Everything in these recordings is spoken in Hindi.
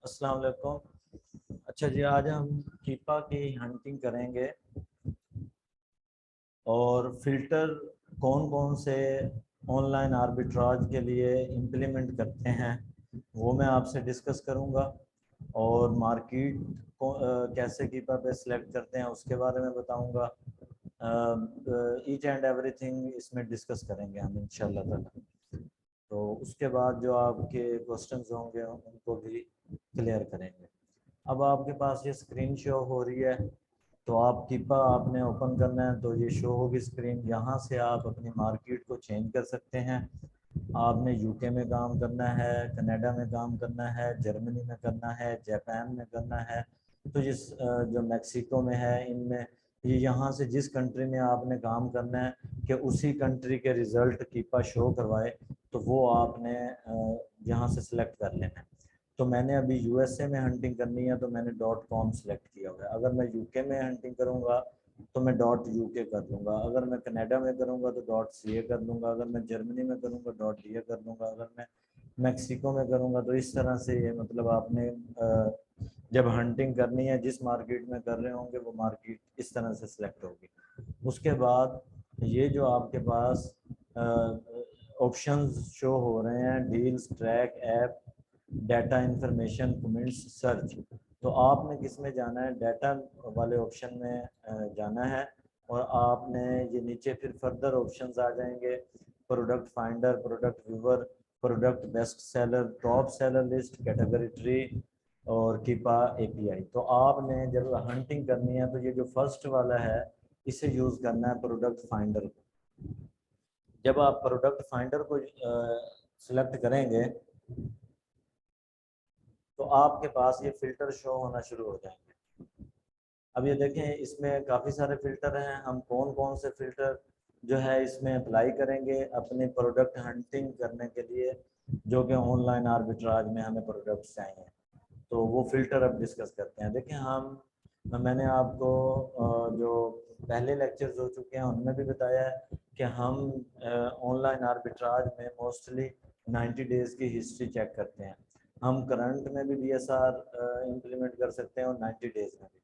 अस्सलाम वालेकुम। अच्छा जी, आज हम कीपा की हंटिंग करेंगे और फिल्टर कौन कौन से ऑनलाइन आर्बिट्राज के लिए इम्प्लीमेंट करते हैं वो मैं आपसे डिस्कस करूंगा। और मार्केट को कैसे कीपा पे सिलेक्ट करते हैं उसके बारे में बताऊंगा। ईच एंड एवरीथिंग इसमें डिस्कस करेंगे हम इंशाल्लाह ताला। तो उसके बाद जो आपके क्वेश्चंस होंगे उनको भी क्लियर करेंगे। अब आपके पास ये स्क्रीन शो हो रही है, तो आप कीपा आपने ओपन करना है तो ये शो होगी स्क्रीन। यहाँ से आप अपनी मार्केट को चेंज कर सकते हैं। आपने यूके में काम करना है, कनाडा में काम करना है, जर्मनी में करना है, जापान में करना है, तो जिस जो मेक्सिको में है, इनमें ये यहाँ से जिस कंट्री में आपने काम करना है कि उसी कंट्री के रिज़ल्ट कीपा शो करवाए, तो वो आपने यहाँ से सिलेक्ट कर लेना है। तो मैंने अभी यूएसए में हंटिंग करनी है तो मैंने डॉट कॉम सेलेक्ट किया हुआ है। अगर मैं यूके में हंटिंग करूँगा तो मैं डॉट यूके कर लूँगा। अगर मैं कनाडा में करूँगा तो डॉट सी ए कर लूँगा। अगर मैं जर्मनी में करूँगा डॉट डी ए कर लूँगा। अगर मैं मैक्सिको में करूँगा तो इस तरह से ये मतलब आपने जब हंटिंग करनी है जिस मार्केट में कर रहे होंगे वो मार्केट इस तरह से सिलेक्ट होगी। उसके बाद ये जो आपके पास ऑप्शंस शो हो रहे हैं, deals, track, app, data, information, comments, search, तो आपने किस में जाना है? डाटा वाले ऑप्शन में जाना है। और आपने ये नीचे फिर फर्दर ऑप्शंस आ जाएंगे, product finder, product viewer, product best seller, top seller list, category tree और कीपा एपीआई। तो आपने जब हंटिंग करनी है तो ये जो फर्स्ट वाला है इसे यूज़ करना है, प्रोडक्ट फाइंडर को। जब आप प्रोडक्ट फाइंडर को सिलेक्ट करेंगे तो आपके पास ये फ़िल्टर शो होना शुरू हो जाएंगे। अब ये देखें, इसमें काफ़ी सारे फ़िल्टर हैं। हम कौन कौन से फ़िल्टर जो है इसमें अप्लाई करेंगे अपने प्रोडक्ट हंटिंग करने के लिए, जो कि ऑनलाइन आर्बिट्राज में हमें प्रोडक्ट्स चाहिए, तो वो फ़िल्टर अब डिस्कस करते हैं। देखें, मैंने आपको जो पहले लेक्चर्स हो चुके हैं उनमें भी बताया है कि हम ऑनलाइन आर्बिट्राज में मोस्टली 90 डेज़ की हिस्ट्री चेक करते हैं। हम करंट में भी बीएसआर इम्प्लीमेंट कर सकते हैं और 90 डेज़ में भी।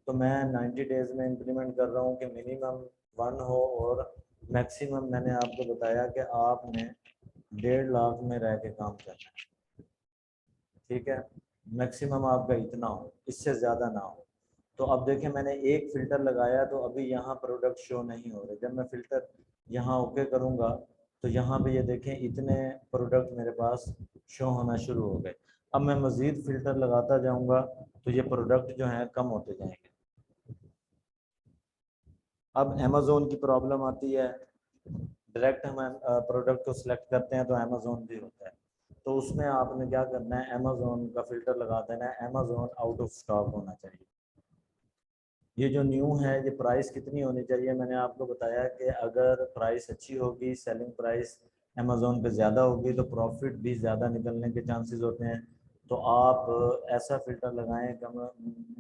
तो मैं 90 डेज़ में इम्प्लीमेंट कर रहा हूँ कि मिनिमम 1 हो और मैक्सिमम मैंने आपको बताया कि आपने 1.5 लाख में रह के काम करना है। ठीक है, मैक्सिमम आपका इतना हो, इससे ज़्यादा ना हो। तो अब देखें, मैंने एक फ़िल्टर लगाया तो अभी यहाँ प्रोडक्ट शो नहीं हो रहे। जब मैं फ़िल्टर यहाँ ओके करूँगा तो यहाँ पे ये देखें इतने प्रोडक्ट मेरे पास शो होना शुरू हो गए। अब मैं मज़ीद फ़िल्टर लगाता जाऊँगा तो ये प्रोडक्ट जो हैं कम होते जाएंगे। अब अमेज़ोन की प्रॉब्लम आती है, डायरेक्ट हम प्रोडक्ट को सिलेक्ट करते हैं तो अमेज़ोन भी होता है। तो उसमें आपने क्या करना है, अमेज़ोन का फ़िल्टर लगा देना है, अमेज़ोन आउट ऑफ स्टॉक होना चाहिए। ये जो न्यू है, ये प्राइस कितनी होनी चाहिए? मैंने आपको बताया कि अगर प्राइस अच्छी होगी, सेलिंग प्राइस अमेज़ोन पे ज़्यादा होगी तो प्रॉफिट भी ज़्यादा निकलने के चांसेस होते हैं। तो आप ऐसा फ़िल्टर लगाएं कम,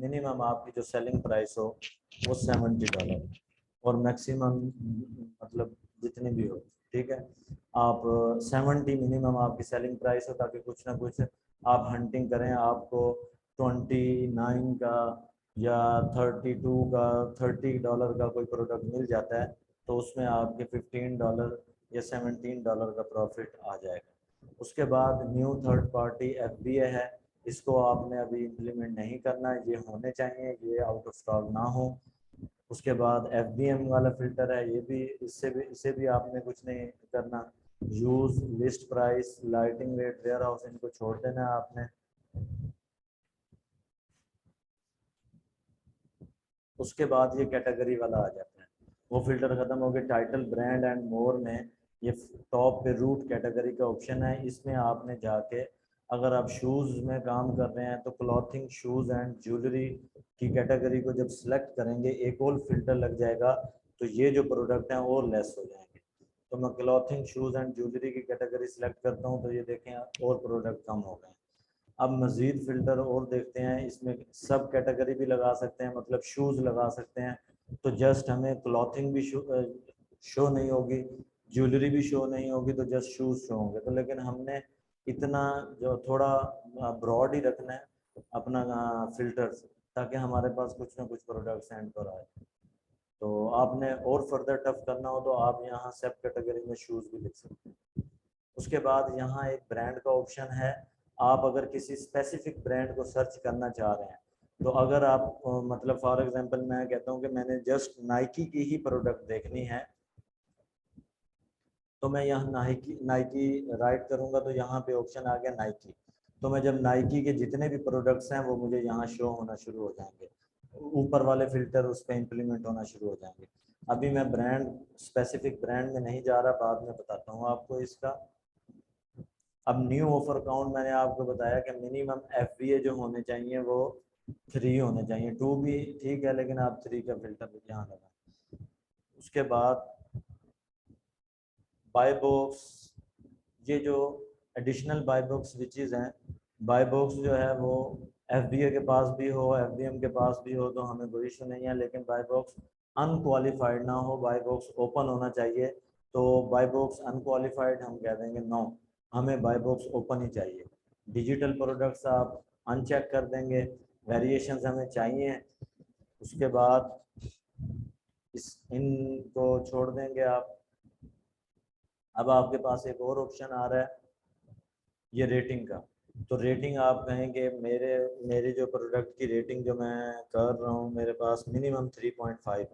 मिनिमम आपकी जो सेलिंग प्राइस हो वो $70 और मैक्सिमम मतलब जितनी भी हो। ठीक है, आप 70 मिनिमम आपकी सेलिंग प्राइस हो ताकि कुछ ना कुछ आप हंटिंग करें। आपको 29 का या 32 का, $30 का कोई प्रोडक्ट मिल जाता है तो उसमें आपके $15 या $17 का प्रॉफिट आ जाएगा। उसके बाद न्यू थर्ड पार्टी एफबीए है, इसको आपने अभी इम्प्लीमेंट नहीं करना, ये होने चाहिए, ये आउट ऑफ स्टॉक ना हो। उसके बाद एफबीएम वाला फ़िल्टर है, ये भी इसे भी आपने कुछ नहीं करना। Use, list price, lighting rate, warehouse, इनको छोड़ देना है आपने। उसके बाद ये कैटेगरी वाला आ जाता है, वो फिल्टर खत्म हो गया। टाइटल, ब्रांड एंड मोर में ये टॉप पे रूट कैटेगरी का ऑप्शन है, इसमें आपने जाके अगर आप शूज़ में काम कर रहे हैं तो क्लॉथिंग, शूज़ एंड ज्वेलरी की कैटेगरी को जब सिलेक्ट करेंगे एक और फिल्टर लग जाएगा तो ये जो प्रोडक्ट हैं और लेस हो जाएंगे। तो मैं क्लॉथिंग, शूज़ एंड ज्वेलरी की कैटेगरी सिलेक्ट करता हूँ तो ये देखें और प्रोडक्ट कम हो गए। अब मज़ीद फ़िल्टर और देखते हैं, इसमें सब कैटेगरी भी लगा सकते हैं, मतलब शूज़ लगा सकते हैं। तो जस्ट हमें क्लॉथिंग भी शो नहीं होगी, ज्वेलरी भी शो नहीं होगी, तो जस्ट शूज़ शो होंगे। तो लेकिन हमने इतना जो थोड़ा ब्रॉड ही रखना है, अपना फिल्टर्स, ताकि हमारे पास कुछ ना कुछ प्रोडक्ट्स एंड पर आए। तो आपने और फर्दर टफ करना हो तो आप यहाँ सब कैटेगरी में शूज़ भी लिख सकते हैं। उसके बाद यहाँ एक ब्रांड का ऑप्शन है। आप अगर किसी स्पेसिफिक ब्रांड को सर्च करना चाह रहे हैं, तो अगर आप मतलब फॉर एग्जांपल मैं कहता हूँ कि मैंने जस्ट नाइकी की ही प्रोडक्ट देखनी है, तो मैं यहाँ नाइकी नाइकी राइट करूँगा तो यहाँ पे ऑप्शन आ गया नाइकी। तो मैं जब नाइकी के जितने भी प्रोडक्ट्स हैं वो मुझे यहाँ शो होना शुरू हो जाएंगे, ऊपर वाले फिल्टर उस पर इम्प्लीमेंट होना शुरू हो जाएंगे। अभी मैं ब्रांड स्पेसिफिक ब्रांड में नहीं जा रहा, बाद में बताता हूँ आपको इसका। अब न्यू ऑफर काउंट मैंने आपको बताया कि मिनिमम एफबीए जो होने चाहिए वो 3 होने चाहिए, 2 भी ठीक है लेकिन आप 3 का फिल्टर यहाँ लगा। उसके बाद बाय बॉक्स, ये जो एडिशनल बाय बॉक्स स्विचेस हैं, बाय बॉक्स जो है वो एफबीए के पास भी हो एफबीएम के पास भी हो तो हमें कोई इशू नहीं है, लेकिन बाय बॉक्स अनक्वालिफाइड ना हो, बाय बॉक्स ओपन होना चाहिए। तो बाय बॉक्स अनक्वालिफाइड हम कह देंगे नो, हमें बाय बॉक्स ओपन ही चाहिए। डिजिटल प्रोडक्ट्स आप अनचेक कर देंगे, वेरिएशंस हमें चाहिए। उसके बाद इस इनको छोड़ देंगे आप। अब आपके पास एक और ऑप्शन आ रहा है ये रेटिंग का। तो रेटिंग आप कहेंगे मेरे मेरे जो प्रोडक्ट की रेटिंग जो मैं कर रहा हूँ मेरे पास मिनिमम 3.5 है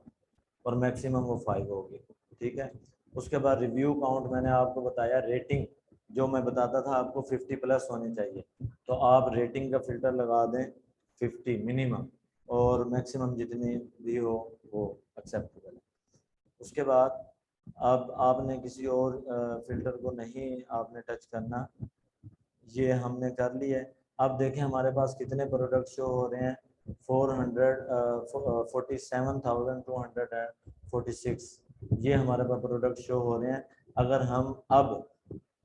और मैक्सिमम वो 5 होगी, ठीक है। उसके बाद रिव्यू काउंट मैंने आपको बताया, रेटिंग जो मैं बताता था आपको 50 प्लस होनी चाहिए, तो आप रेटिंग का फिल्टर लगा दें 50 मिनिमम, और मैक्सिमम जितनी भी हो वो एक्सेप्टेबल है। उसके बाद अब आपने किसी और फिल्टर को नहीं आपने टच करना, ये हमने कर लिया है। अब देखें हमारे पास कितने प्रोडक्ट शो हो रहे हैं, 47,246 ये हमारे पास प्रोडक्ट शो हो रहे हैं। अगर हम अब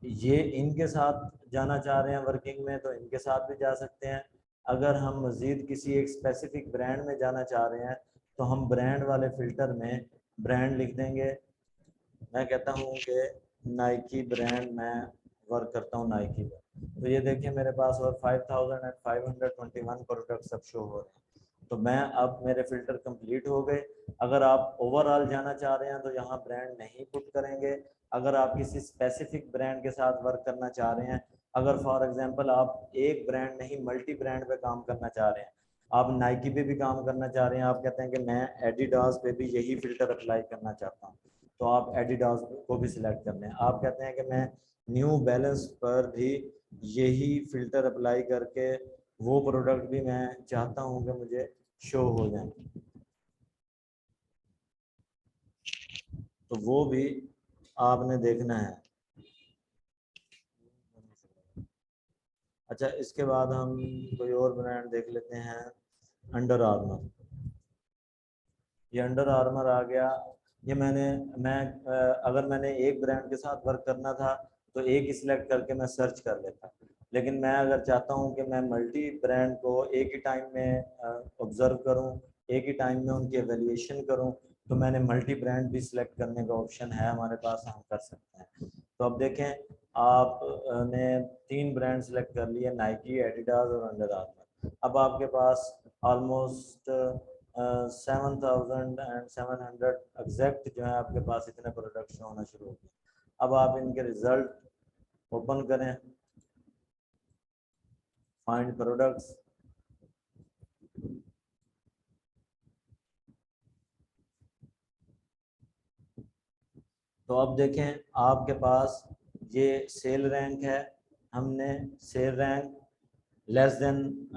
ये इनके साथ जाना चाह रहे हैं वर्किंग में तो इनके साथ भी जा सकते हैं। अगर हम मज़ीद किसी एक स्पेसिफिक ब्रांड में जाना चाह रहे हैं तो हम ब्रांड वाले फिल्टर में ब्रांड लिख देंगे। मैं कहता हूँ कि नाइकी ब्रांड मैं वर्क करता हूँ नाइकी पर, तो ये देखिए मेरे पास और 5521 प्रोडक्ट सब शो हो रहे हैं। तो मैं अब मेरे फिल्टर कंप्लीट हो गए। अगर आप ओवरऑल जाना चाह रहे हैं तो यहाँ ब्रांड नहीं पुट करेंगे। अगर आप किसी स्पेसिफिक ब्रांड के साथ वर्क करना चाह रहे हैं, अगर फॉर एग्जांपल आप एक ब्रांड नहीं मल्टी ब्रांड पे काम करना चाह रहे हैं, आप नाइकी पे भी काम करना चाह रहे हैं, आप कहते हैं कि मैं एडिडास पे भी यही फिल्टर अप्लाई करना चाहता हूँ, तो आप एडिडास को भी सिलेक्ट कर लें। आप कहते हैं कि मैं न्यू बैलेंस पर भी यही फिल्टर अप्लाई करके वो प्रोडक्ट भी मैं चाहता हूं कि मुझे शो हो जाए, तो वो भी आपने देखना है। अच्छा, इसके बाद हम कोई और ब्रांड देख लेते हैं, अंडर आर्मर। ये अंडर आर्मर आ गया। ये मैं अगर मैंने एक ब्रांड के साथ वर्क करना था तो एक ही सिलेक्ट करके मैं सर्च कर लेता, लेकिन मैं अगर चाहता हूँ कि मैं मल्टी ब्रांड को एक ही टाइम में ऑब्जर्व करूँ, एक ही टाइम में उनकी एवेल्यूएशन करूँ, तो मैंने मल्टी ब्रांड भी सिलेक्ट करने का ऑप्शन है हमारे पास, हम कर सकते हैं। तो अब देखें आपने 3 ब्रांड सेलेक्ट कर लिए, नाइकी, एडिडास और अंडर आर्मर। अब आपके पास ऑलमोस्ट 7,700 एग्जैक्ट जो है आपके पास इतने प्रोडक्ट्स होना शुरू हो गए। अब आप इनके रिजल्ट ओपन करें, फाइंड प्रोडक्ट्स, तो अब देखें आपके पास ये सेल रैंक है, हमने सेल रैंक लेस देन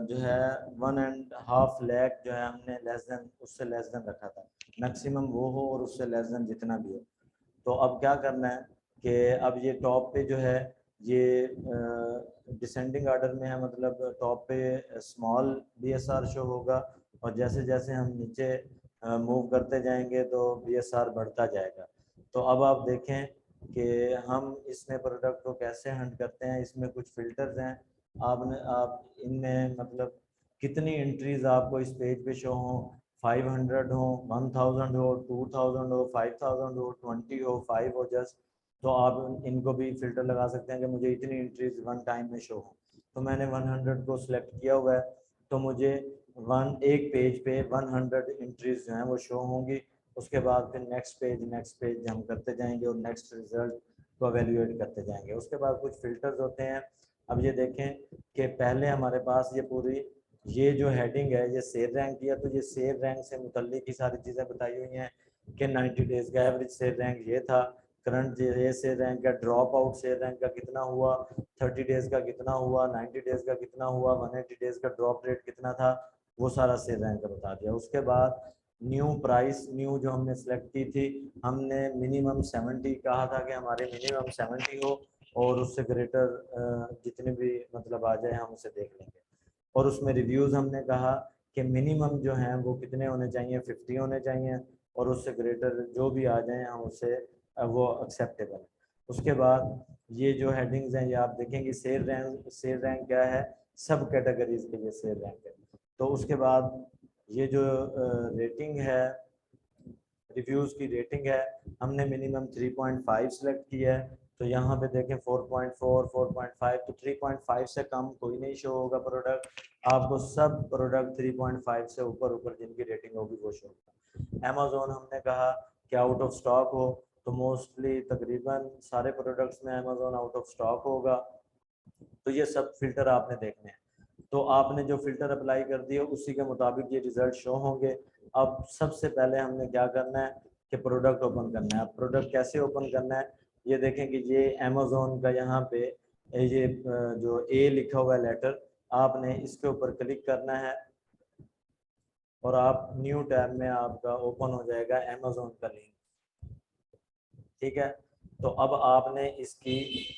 जो है 1.5 लाख जो है हमने लेस देन उससे लेस देन रखा था, मैक्सिमम वो हो और उससे लेस देन जितना भी हो। तो अब क्या करना है कि अब ये टॉप पे जो है ये डिसेंडिंग ऑर्डर में है, मतलब टॉप पे स्मॉल बीएसआर शो होगा और जैसे जैसे हम नीचे मूव करते जाएंगे तो बीएसआर बढ़ता जाएगा। तो अब आप देखें कि हम इसमें प्रोडक्ट को कैसे हंट करते हैं। इसमें कुछ फिल्टर्स हैं, आप इनमें मतलब कितनी एंट्रीज आपको इस पेज पे शो हो, 500 हो, 1000 हो, 2000 हो, 5000 हो, 20 हो, 5 हो जस्ट, तो आप इनको भी फिल्टर लगा सकते हैं कि मुझे इतनी एंट्रीज वन टाइम में शो हो। तो मैंने 100 को सिलेक्ट किया हुआ है, तो मुझे एक पेज पे 100 एंट्रीज जो हैं वो शो होंगी। उसके बाद फिर नेक्स्ट पेज हम करते जाएंगे और नेक्स्ट रिजल्ट को एवेल्यूएट करते जाएंगे। उसके बाद कुछ फिल्टर्स होते हैं। अब ये देखें कि पहले हमारे पास ये जो हेडिंग है ये सेल रैंक किया, तो ये सेल रैंक से मुतल्लिक की सारी चीज़ें बताई हुई हैं कि 90 डेज का एवरेज सेल रैंक ये था, करंट ये सेल रैंक का, ड्रॉप आउट सेल रैंक का कितना हुआ, 30 डेज का कितना हुआ, 90 डेज का कितना हुआ, 180 डेज का ड्रॉप रेट कितना था, वो सारा सेल रैंक का बता दिया। उसके बाद न्यू जो हमने सेलेक्ट की थी, हमने मिनिमम 70 कहा था कि हमारे मिनिमम 70 हो और उससे ग्रेटर जितने भी मतलब आ जाए हम उसे देख लेंगे। और उसमें रिव्यूज़ हमने कहा कि मिनिमम जो हैं वो कितने होने चाहिए, 50 होने चाहिए, और उससे ग्रेटर जो भी आ जाए हम उससे वो एक्सेप्टेबल है। उसके बाद ये जो हेडिंग्स हैं ये आप देखेंगे सेल रैंक क्या है, सब कैटेगरीज के लिए सेल रैंक है। तो उसके बाद ये जो रेटिंग है, रिव्यूज़ की रेटिंग है, हमने मिनिमम 3.5 सेलेक्ट किया है। तो यहाँ पे देखें 4.4, 4.5, तो 3.5 से कम कोई नहीं शो होगा प्रोडक्ट, आपको सब प्रोडक्ट 3.5 से ऊपर ऊपर जिनकी रेटिंग होगी वो शो होगा। अमेज़ॉन हमने कहा कि आउट ऑफ स्टॉक हो, तो मोस्टली तकरीबन सारे प्रोडक्ट्स में अमेज़ॉन आउट ऑफ स्टॉक होगा। तो ये सब फिल्टर आपने देखने हैं। तो आपने जो फिल्टर अप्लाई कर दिए उसी के मुताबिक ये रिजल्ट शो होंगे। अब सबसे पहले हमने क्या करना है कि प्रोडक्ट ओपन करना है। अब प्रोडक्ट कैसे ओपन करना है, ये देखें कि ये अमेज़ॉन का यहाँ पे ये जो ए लिखा हुआ है लेटर, आपने इसके ऊपर क्लिक करना है और आप न्यू टैब में आपका ओपन हो जाएगा अमेज़ॉन का लिंक। ठीक है, तो अब आपने इसकी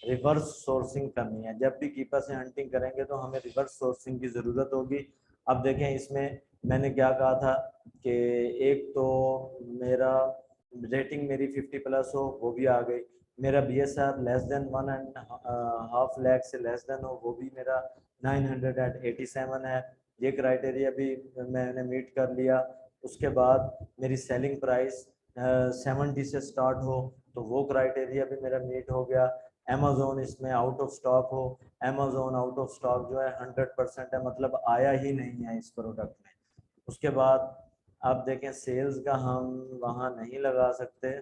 रिवर्स सोर्सिंग करनी है। जब भी कीपर से हंटिंग करेंगे तो हमें रिवर्स सोर्सिंग की ज़रूरत होगी। अब देखें इसमें मैंने क्या कहा था कि एक तो मेरा रेटिंग मेरी 50 प्लस हो, वो भी आ गई। मेरा BSR लेस देन 1.5 लाख से लेस देन हो, वो भी मेरा 987 है। ये क्राइटेरिया भी मैंने मीट कर लिया। उसके बाद मेरी सेलिंग प्राइस 70 से स्टार्ट हो, तो वो क्राइटेरिया भी मेरा मीट हो गया। अमेज़ॉन इसमें आउट ऑफ स्टॉक हो, अमेज़ॉन आउट ऑफ स्टॉक जो है 100% है, मतलब आया ही नहीं है इस प्रोडक्ट में। उसके बाद आप देखें सेल्स का हम वहाँ नहीं लगा सकते,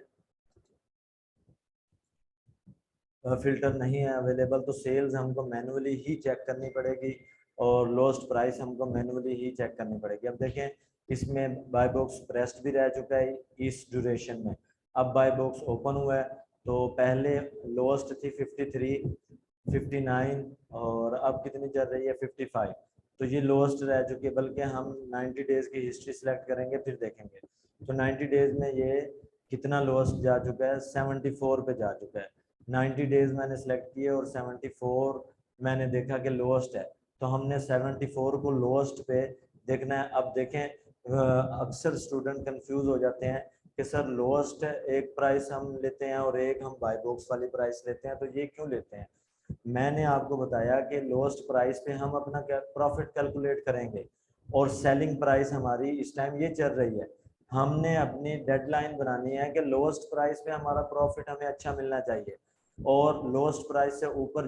फिल्टर नहीं है अवेलेबल, तो सेल्स हमको मैनुअली ही चेक करनी पड़ेगी और लोएस्ट प्राइस हमको मैनुअली ही चेक करनी पड़ेगी। अब देखें इसमें बाय बॉक्स प्रेस्ड भी रह चुका है इस ड्यूरेशन में। अब बाय बॉक्स ओपन हुआ है, तो पहले लोएस्ट थी 53, 59 और अब कितनी चल रही है 55, तो ये लोएस्ट रह चुकी है। बल्कि हम 90 डेज की हिस्ट्री सेलेक्ट करेंगे फिर देखेंगे, तो 90 डेज में ये कितना लोएस्ट जा चुका है, 74 पे जा चुका है। 90 डेज मैंने सेलेक्ट किए और 74 मैंने देखा कि लोएस्ट है, तो हमने 74 को लोएस्ट पे देखना है। अब देखें अक्सर स्टूडेंट कंफ्यूज हो जाते हैं कि सर लोएस्ट एक प्राइस हम लेते हैं और एक हम बाय बॉक्स वाली प्राइस लेते हैं, तो ये क्यों लेते हैं। मैंने आपको बताया कि लोएस्ट प्राइस पे हम अपना प्रॉफिट कैलकुलेट करेंगे और सेलिंग प्राइस हमारी इस टाइम ये चल रही है। हमने अपनी डेडलाइन बनानी है कि लोएस्ट प्राइस पे हमारा प्रॉफिट हमें अच्छा मिलना चाहिए और लोएस्ट प्राइस से ऊपर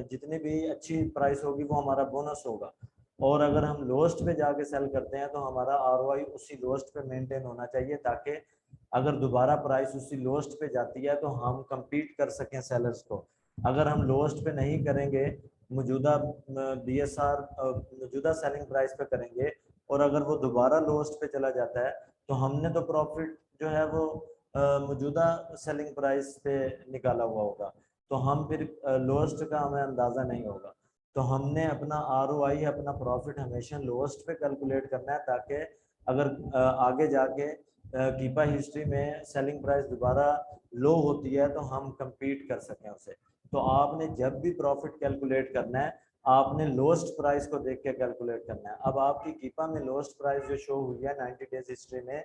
जितनी भी अच्छी प्राइस होगी वो हमारा बोनस होगा। और अगर हम लोएस्ट पे जाके सेल करते हैं तो हमारा आरओआई उसी लोएस्ट पे मेंटेन होना चाहिए, ताकि अगर दोबारा प्राइस उसी लोएस्ट पे जाती है तो हम compete कर सकें सेलर्स को। अगर हम लोएस्ट पे नहीं करेंगे, मौजूदा BSR मौजूदा सेलिंग प्राइस पे करेंगे और अगर वो दोबारा लोएस्ट पे चला जाता है तो हमने तो प्रॉफिट जो है वो मौजूदा सेलिंग प्राइस पे निकाला हुआ होगा, तो हम फिर लोएस्ट का हमें अंदाज़ा नहीं होगा। तो हमने अपना आरओआई अपना प्रॉफिट हमेशा लोएस्ट पे कैलकुलेट करना है, ताकि अगर आगे जाके कीपा हिस्ट्री में सेलिंग प्राइस दोबारा लो होती है तो हम compete कर सकें उसे। तो आपने जब भी प्रॉफिट कैलकुलेट करना है आपने लोएस्ट प्राइस को देख के कैलकुलेट करना है। अब आपकी कीपा में लोएस्ट प्राइस जो शो हुई है 90 डेज हिस्ट्री में,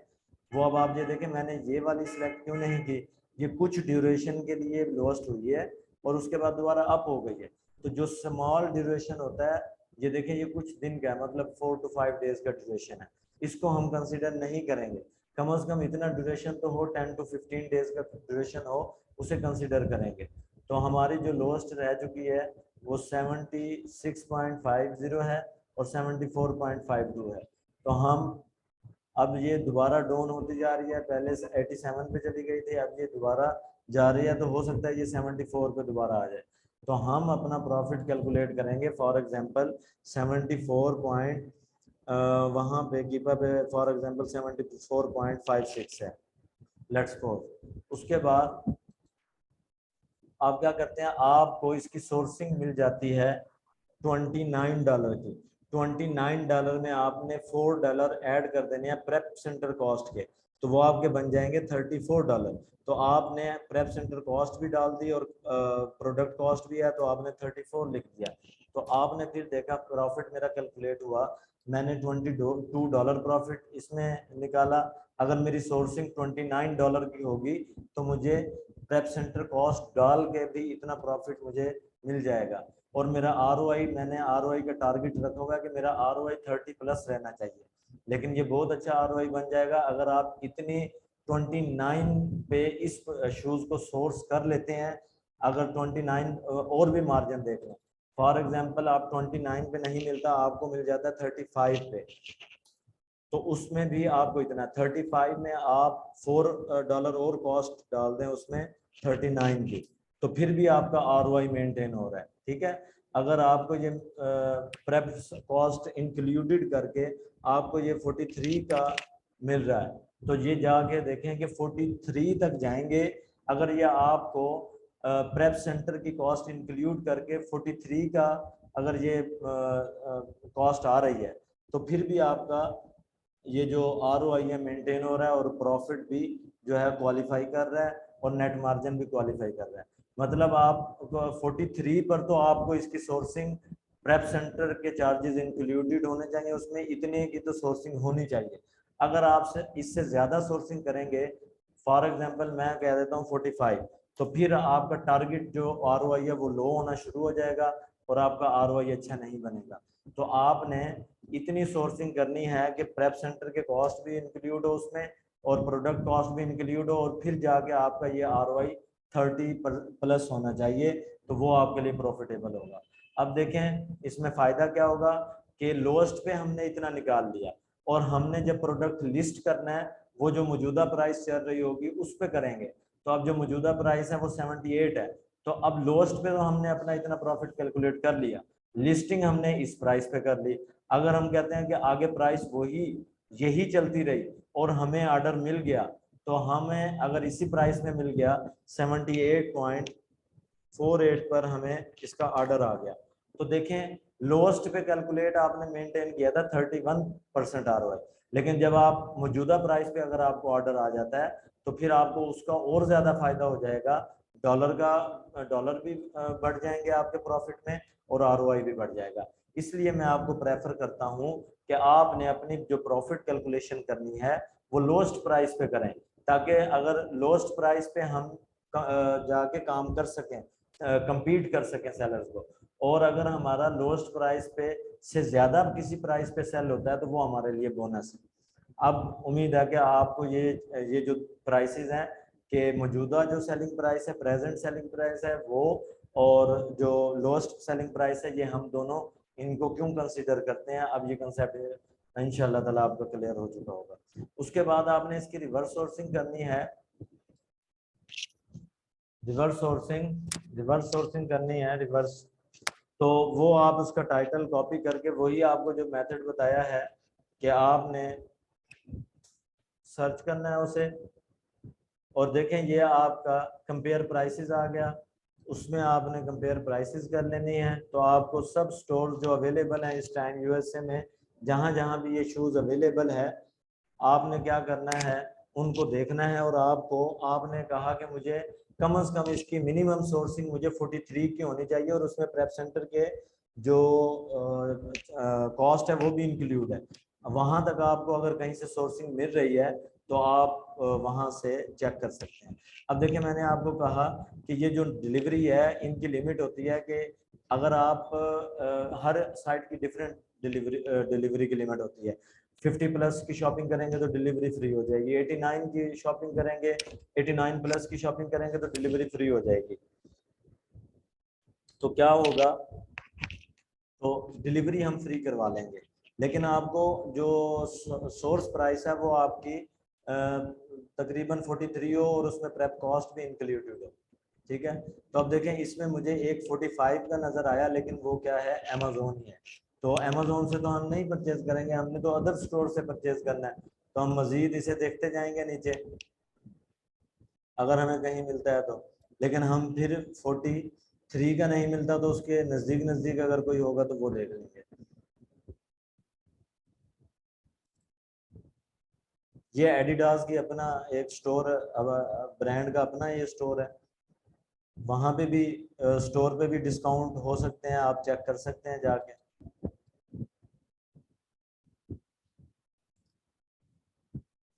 वो अब आप ये देखें मैंने ये वाली सिलेक्ट क्यों नहीं की, ये कुछ ड्यूरेशन के लिए लोएस्ट हुई है और उसके बाद दोबारा अप हो गई है। तो जो स्मॉल ड्यूरेशन होता है, ये देखें ये कुछ दिन का है, मतलब 4 to 5 डेज का ड्यूरेशन है, इसको हम कंसीडर नहीं करेंगे। कम से कम इतना ड्यूरेशन तो हो, 10 to 15 डेज का ड्यूरेशन हो, उसे कंसीडर करेंगे। तो हमारी जो लोएस्ट रह चुकी है वो 76.50 है और 74.52 है। तो हम अब ये दोबारा डाउन होती जा रही है, पहले से 87 पे चली गई थी, अब ये दोबारा जा रही है, तो हो सकता है ये 74 पे दोबारा आ जाए। तो हम अपना प्रॉफिट कैलकुलेट करेंगे। फॉर एग्जांपल 74 पॉइंट वहाँ पे कीपर पे फॉर एग्जांपल 74.56 है, लेट्स सपोज। उसके बाद आप क्या करते हैं, आपको इसकी सोर्सिंग मिल जाती है $29 की। $29 में आपने $4 ऐड कर देने हैं प्रेप सेंटर कॉस्ट के, तो वो आपके बन जाएंगे $34। तो आपने प्रेप सेंटर कॉस्ट भी डाल दी और प्रोडक्ट कॉस्ट भी है, तो आपने 34 लिख दिया। तो आपने फिर देखा प्रॉफिट मेरा कैलकुलेट हुआ, मैंने $22 प्रॉफिट इसमें निकाला। अगर मेरी सोर्सिंग $29 की होगी तो मुझे प्रेप सेंटर कॉस्ट डाल के भी इतना प्रॉफिट मुझे मिल जाएगा। और मेरा ROI, मैंने ROI का टारगेट रखा होगा कि मेरा ROI 30+ रहना चाहिए। लेकिन ये बहुत अच्छा ROI बन जाएगा अगर आप इतनी 29 पे इस शूज को सोर्स कर लेते हैं। अगर 29 और भी मार्जिन देख लें, फॉर एग्जांपल आप 29 पे नहीं मिलता, आपको मिल जाता है 35 पे, तो उसमें भी आपको इतना 35 में आप $4 और कॉस्ट डाल दें उसमें 39 की, तो फिर भी आपका ROI मेंटेन हो रहा है। ठीक है, अगर आपको ये प्रेप कॉस्ट इंक्लूडेड करके आपको ये 43 का मिल रहा है, तो ये जाके देखें कि 43 तक जाएंगे। अगर ये आपको प्रेप सेंटर की कॉस्ट इंक्लूड करके 43 का अगर ये कॉस्ट आ रही है, तो फिर भी आपका ये जो ROI है मेंटेन हो रहा है और प्रॉफिट भी जो है क्वालिफाई कर रहा है और नेट मार्जिन भी क्वालिफाई कर रहा है। मतलब आप 43 पर तो आपको इसकी सोर्सिंग प्रेप सेंटर के चार्जेस इंक्लूडेड होने चाहिए, उसमें इतने की तो सोर्सिंग होनी चाहिए। अगर आप इससे ज्यादा सोर्सिंग करेंगे, फॉर एग्जांपल मैं कह देता हूँ 45, तो फिर आपका टारगेट जो ROI है वो लो होना शुरू हो जाएगा और आपका ROI अच्छा नहीं बनेगा। तो आपने इतनी सोर्सिंग करनी है कि प्रेप सेंटर के कॉस्ट भी इंक्लूड हो उसमें और प्रोडक्ट कॉस्ट भी इंक्लूड हो, और फिर जाके आपका ये ROI 30+ होना चाहिए, तो वो आपके लिए प्रॉफिटेबल होगा। अब देखें इसमें फायदा क्या होगा कि लोएस्ट पे हमने इतना निकाल लिया और हमने जब प्रोडक्ट लिस्ट करना है वो जो मौजूदा प्राइस चल रही होगी उस पे करेंगे। तो अब जो मौजूदा प्राइस है वो 78 है, तो अब लोएस्ट पे तो हमने अपना इतना प्रॉफिट कैलकुलेट कर लिया, लिस्टिंग हमने इस प्राइस पे कर ली। अगर हम कहते हैं कि आगे प्राइस वही यही चलती रही और हमें ऑर्डर मिल गया, तो हमें अगर इसी प्राइस में मिल गया 78.48 पर हमें इसका ऑर्डर आ गया, तो देखें लोएस्ट पे कैलकुलेट आपने मेंटेन किया था 31% ROI, लेकिन जब आप मौजूदा प्राइस पे अगर आपको ऑर्डर आ जाता है तो फिर आपको उसका और ज्यादा फायदा हो जाएगा, डॉलर भी बढ़ जाएंगे आपके प्रॉफिट में और ROI भी बढ़ जाएगा। इसलिए मैं आपको प्रेफर करता हूं कि आपने अपनी जो प्रॉफिट कैलकुलेशन करनी है वो लोएस्ट प्राइस पे करें, ताकि अगर लोएस्ट प्राइस पे हम जाके काम कर सकें, compete कर सकें सेलर्स को, और अगर हमारा लोएस्ट प्राइस पे से ज्यादा किसी प्राइस पे सेल होता है तो वो हमारे लिए बोनस है। अब उम्मीद है कि आपको ये जो प्राइसेस हैं कि मौजूदा जो सेलिंग प्राइस है, प्रेजेंट सेलिंग प्राइस है वो, और जो लोएस्ट सेलिंग प्राइस है, ये हम दोनों इनको क्यों कंसीडर करते हैं, अब ये कंसेप्ट इंशाल्लाह ताला आपको क्लियर हो चुका होगा। उसके बाद आपने इसकी रिवर्स सोर्सिंग करनी है। रिवर्स सोर्सिंग करनी है रिवर्स, तो वो आप उसका टाइटल कॉपी करके वही आपको जो मेथड बताया है कि आपने सर्च करना है उसे, और देखें ये आपका कंपेयर प्राइसेस आ गया, उसमें आपने कंपेयर प्राइसेस कर लेनी है। तो आपको सब स्टोर जो अवेलेबल है इस टाइम USA में, जहां जहां भी ये शूज़ अवेलेबल है, आपने क्या करना है उनको देखना है, और आपने कहा कि मुझे कम से कम इसकी मिनिमम सोर्सिंग मुझे 43 की होनी चाहिए और उसमें प्रेप सेंटर के जो कॉस्ट है वो भी इंक्लूड है। वहां तक आपको अगर कहीं से सोर्सिंग मिल रही है तो आप वहां से चेक कर सकते हैं। अब देखिए मैंने आपको कहा कि ये जो डिलीवरी है इनकी लिमिट होती है कि अगर आप हर साइट की डिफरेंट डिलीवरी की लिमिट होती है। 50+ की शॉपिंग करेंगे तो डिलीवरी फ्री हो जाएगी, 89 की शॉपिंग करेंगे, 89+ की शॉपिंग करेंगे तो डिलीवरी फ्री हो जाएगी। तो क्या होगा, तो डिलीवरी हम फ्री करवा लेंगे, लेकिन आपको जो सोर्स प्राइस है वो आपकी तकरीबन 43 हो और उसमें प्रेप कॉस्ट भी इंक्लूडेड हो। ठीक है, तो अब देखें इसमें मुझे एक 45 का नज़र आया, लेकिन वो क्या है, अमेजोन ही है। तो अमेजोन से तो हम नहीं परचेज करेंगे, हमने तो अदर स्टोर से परचेज करना है। तो हम मजीद इसे देखते जाएंगे नीचे, अगर हमें कहीं मिलता है तो। लेकिन हम फिर 43 का नहीं मिलता तो उसके नज़दीक नज़दीक अगर कोई होगा तो वो देख लेंगे। ये एडिडास की अपना एक स्टोर, ब्रांड का अपना ये स्टोर है, वहां पे भी स्टोर पे भी डिस्काउंट हो सकते हैं, आप चेक कर सकते हैं जाके।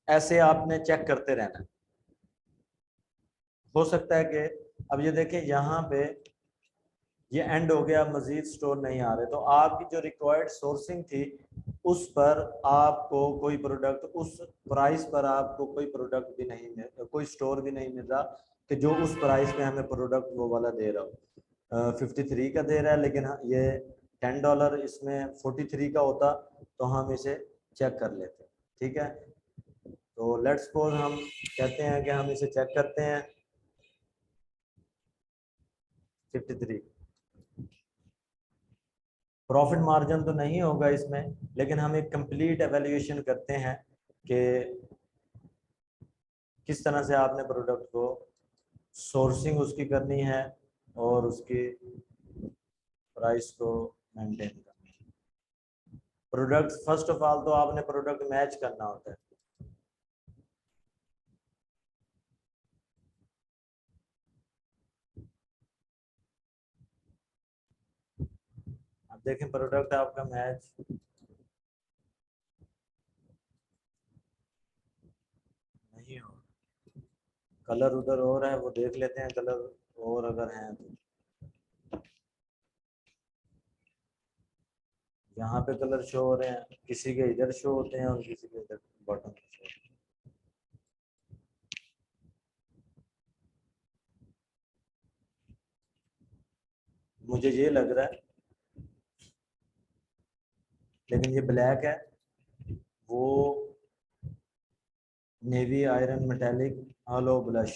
ऐसे आपने चेक करते रहना। हो सकता है कि अब ये देखें यहाँ पे ये एंड हो गया, मजीद स्टोर नहीं आ रहे, तो आपकी जो रिक्वायर्ड सोर्सिंग थी उस पर आपको कोई प्रोडक्ट उस प्राइस पर आपको कोई प्रोडक्ट भी नहीं मिल, कोई स्टोर भी नहीं मिल रहा कि जो उस प्राइस पे हमें प्रोडक्ट वो वाला दे रहा हो। 53 का दे रहा है, लेकिन ये $10 इसमें 43 का होता तो हम इसे चेक कर लेते। ठीक है, तो लेट्स सपोज हम कहते हैं कि हम इसे चेक करते हैं 53। प्रॉफिट मार्जिन तो नहीं होगा इसमें, लेकिन हम एक कंप्लीट एवेल्यूएशन करते हैं कि किस तरह से आपने प्रोडक्ट को सोर्सिंग उसकी करनी है और उसकी प्राइस को मेंटेन करना है। प्रोडक्ट फर्स्ट ऑफ ऑल तो आपने प्रोडक्ट मैच करना होता है। अब देखें प्रोडक्ट आपका मैच नहीं हो, कलर उधर और है, वो देख लेते हैं कलर और अगर हैं तो। यहाँ पे कलर शो हो रहे हैं, किसी के इधर शो होते हैं और किसी के इधर बॉटम पे शो होते हैं। मुझे ये लग रहा है, लेकिन ये ब्लैक है, वो navy iron metallic hollow blush,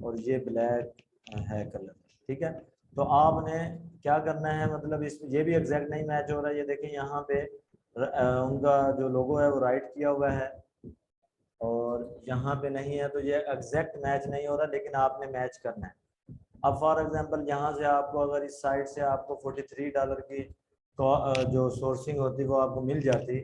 और ये ब्लैक है कलर। ठीक है, तो आपने क्या करना है, मतलब इस ये भी एग्जैक्ट नहीं मैच हो रहा है। ये देखिए यहाँ पे उनका जो लोगो है वो राइट किया हुआ है और यहाँ पे नहीं है, तो ये एग्जैक्ट मैच नहीं हो रहा, लेकिन आपने मैच करना है। अब फॉर एग्जांपल यहाँ से आपको अगर इस साइड से आपको $43 की जो सोर्सिंग होती वो आपको मिल जाती,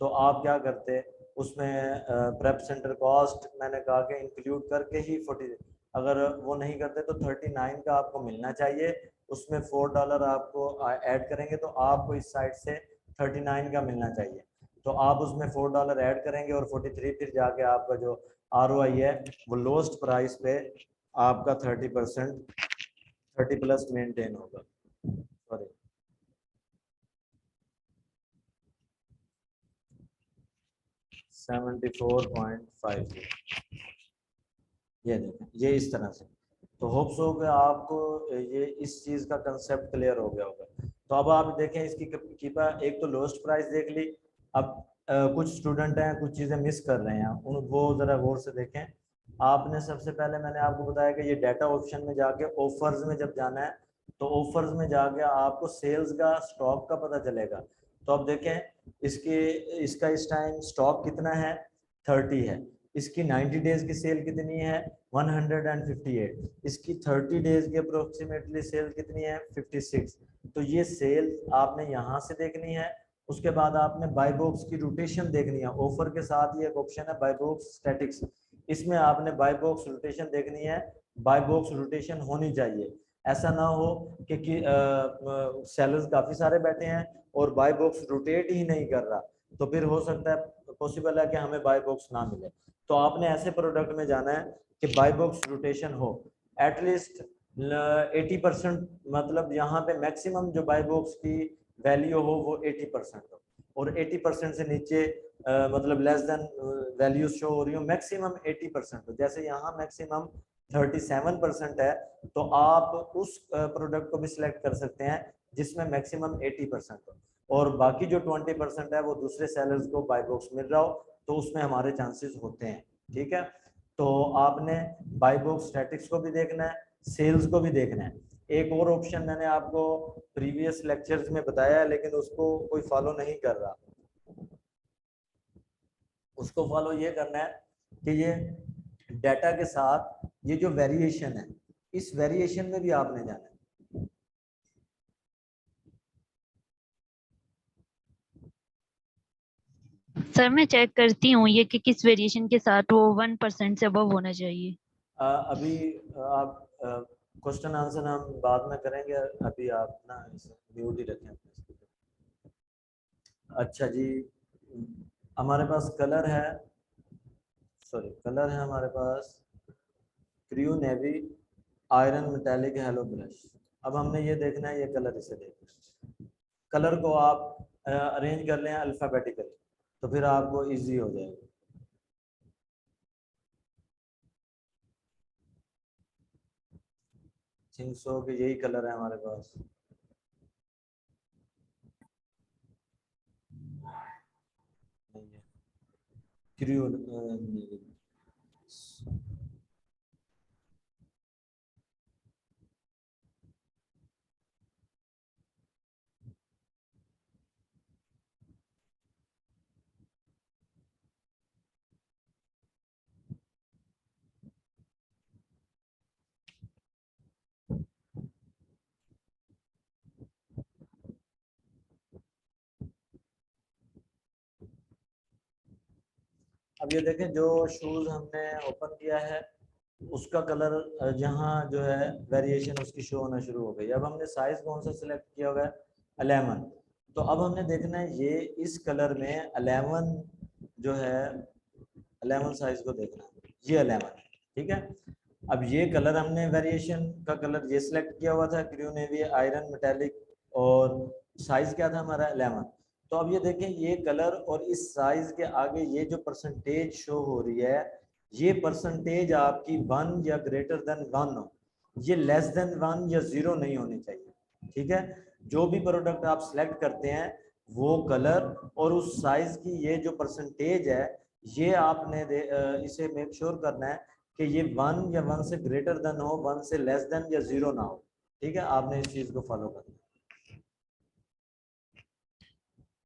तो आप क्या करते, उसमें प्रेप सेंटर कॉस्ट मैंने कहा कि इंक्लूड करके ही 40, अगर वो नहीं करते तो 39 का आपको मिलना चाहिए, उसमें $4 आपको ऐड करेंगे तो आपको इस साइड से 39 का मिलना चाहिए। तो आप उसमें $4 ऐड करेंगे और 43, फिर जाके आपका जो ROI है वो लोएस्ट प्राइस पे आपका 30%, 30+ मेंटेन होगा। सॉरी, 74.50। ये देखें, ये इस तरह से। तो होप्स हो गया आपको ये इस चीज़ का कंसेप्ट क्लियर हो गया होगा। तो अब आप देखें इसकी कीपा, एक तो लोएस्ट प्राइस देख ली। अब कुछ स्टूडेंट हैं कुछ चीज़ें मिस कर रहे हैं, उन वो ज़रा गौर से देखें। आपने सबसे पहले मैंने आपको बताया कि ये डाटा ऑप्शन में जाके ऑफर्स में जब जाना है, तो ऑफर्स में जाके आपको सेल्स का स्टॉक का पता चलेगा। तो अब देखें इसकी इसका इस टाइम स्टॉक कितना है, 30 है। इसकी 90 डेज की सेल कितनी है, 158। इसकी 30 डेज की अप्रोक्सीमेटली सेल कितनी है, 56। तो ये सेल आपने यहाँ से देखनी है। उसके बाद आपने बाय बॉक्स की रोटेशन देखनी है, ऑफर के साथ ये एक ऑप्शन है बाय बॉक्स स्टैटिक्स, इसमें आपने बाय बॉक्स रोटेशन देखनी है। बाय बॉक्स रोटेशन होनी चाहिए, ऐसा ना हो कि सेलर्स काफी सारे बैठे हैं और बाय बॉक्स रोटेट ही नहीं कर रहा, तो फिर हो सकता है पॉसिबल है कि हमें बाय बॉक्स ना मिले। तो आपने ऐसे प्रोडक्ट में जाना है कि बाय बॉक्स रोटेशन हो एटलीस्ट 80%, मतलब यहाँ पे मैक्सिमम जो बाय बॉक्स की वैल्यू हो वो 80% हो, और 80% से नीचे मतलब लेस देन वैल्यूज शो हो रही हो, मैक्सिमम 80% हो। जैसे यहाँ मैक्सिमम 37% है, तो आप उस प्रोडक्ट को भी सिलेक्ट कर सकते हैं जिसमें मैक्सिमम 80% हो, और बाकी जो 20% है वो दूसरे सेलर्स को बाय बॉक्स मिल रहा हो, तो उसमें हमारे चांसेस होते हैं। ठीक है, तो आपने बाय बॉक्स स्टैटिक्स को भी देखना है, सेल्स को भी देखना है। एक और ऑप्शन मैंने आपको प्रीवियस लेक्चर्स में बताया है, लेकिन उसको कोई फॉलो नहीं कर रहा। उसको फॉलो ये करना है कि ये डाटा के साथ ये जो वेरिएशन है, इस वेरिएशन में भी आपने जाना है। सर मैं चेक करती हूँ ये कि किस वेरिएशन के साथ वो 1% से अबव होना चाहिए। अभी आप क्वेश्चन आंसर हम बाद में करेंगे, अभी आप ना म्यूट ही रखें अपने। अच्छा जी, हमारे पास कलर है, सॉरी कलर है हमारे पास क्रियो navy iron metallic hello brush. अब हमने ये देखना है, ये कलर इसे देखना है। कलर को आप अरेंज कर लें अल्फाबेटिकली, तो फिर आपको इजी हो जाएगा। थिंक सो कि यही कलर है हमारे पास। नहीं है क्रियो अब ये देखें, जो शूज हमने ओपन किया है उसका कलर जहाँ जो है वेरिएशन उसकी शो होना शुरू हो गई। अब हमने साइज कौन सा सिलेक्ट किया हुआ है, 11। तो अब हमने देखना है ये इस कलर में 11 जो है, 11 साइज को देखना है, ये 11 है। ठीक है, अब ये कलर हमने वेरिएशन का कलर ये सिलेक्ट किया हुआ था क्रियो नेवी आयरन मेटालिक, और साइज क्या था हमारा 11। तो अब ये देखें, ये कलर और इस साइज के आगे ये जो परसेंटेज शो हो रही है, ये परसेंटेज आपकी 1 या ग्रेटर देन 1 हो, ये लेस देन 1 या 0 नहीं होनी चाहिए। ठीक है, जो भी प्रोडक्ट आप सिलेक्ट करते हैं वो कलर और उस साइज की ये जो परसेंटेज है, ये आपने इसे मेक श्योर करना है कि ये 1 या 1 से ग्रेटर देन हो, 1 से लेस देन या 0 ना हो। ठीक है, आपने इस चीज को फॉलो करना है।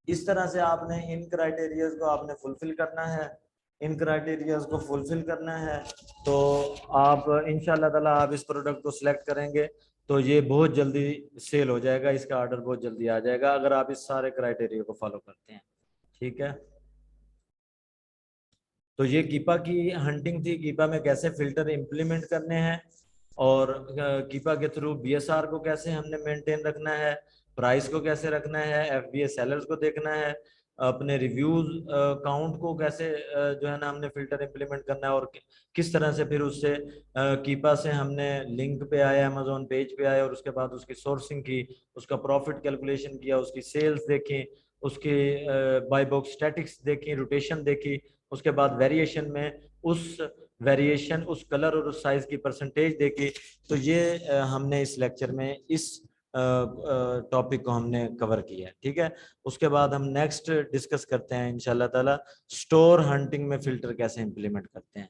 इस तरह से आपने इन क्राइटेरियाज को आपने फुलफिल करना है। इन क्राइटेरियाज को फुलफिल करना है तो आप इंशाल्लाह ताला आप इस प्रोडक्ट को सिलेक्ट करेंगे तो ये बहुत जल्दी सेल हो जाएगा, इसका ऑर्डर बहुत जल्दी आ जाएगा अगर आप इस सारे क्राइटेरिया को फॉलो करते हैं। ठीक है, तो ये कीपा की हंटिंग थी, कीपा में कैसे फिल्टर इंप्लीमेंट करने हैं, और कीपा के थ्रू बीएसआर को कैसे हमने मेंटेन रखना है, प्राइस को कैसे रखना है, एफबीएस सेलर्स को देखना है, अपने रिव्यूज काउंट को कैसे जो है ना हमने फिल्टर इंप्लीमेंट करना है, और किस तरह से फिर उससे कीपा से हमने लिंक पे आया, अमेजोन पेज पे आया, और उसके बाद उसकी सोर्सिंग की, उसका प्रॉफिट कैलकुलेशन किया, उसकी सेल्स देखी, उसकी बाय बॉक्स स्टैटिक्स देखी, रोटेशन देखी, उसके बाद वेरिएशन में उस वेरिएशन उस कलर और उस साइज की परसेंटेज देखी। तो ये हमने इस लेक्चर में इस टॉपिक को हमने कवर किया है। ठीक है, उसके बाद हम नेक्स्ट डिस्कस करते हैं इंशाल्लाह ताला स्टोर हंटिंग में फिल्टर कैसे इंप्लीमेंट करते हैं।